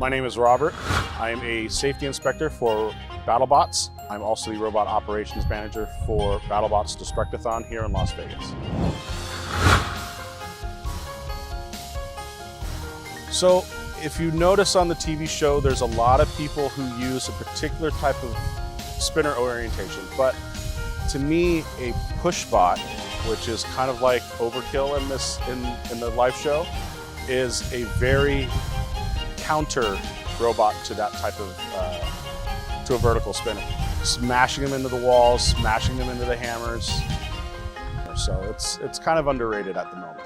My name is Robert. I am a safety inspector for BattleBots. I'm also the robot operations manager for BattleBots Destructathon here in Las Vegas. So if you notice on the TV show, there's a lot of people who use a particular type of spinner orientation, but to me, a push bot, which is kind of like overkill in the live show, is a very counter robot to that type of to a vertical spinner, smashing them into the walls, smashing them into the hammers. So it's kind of underrated at the moment.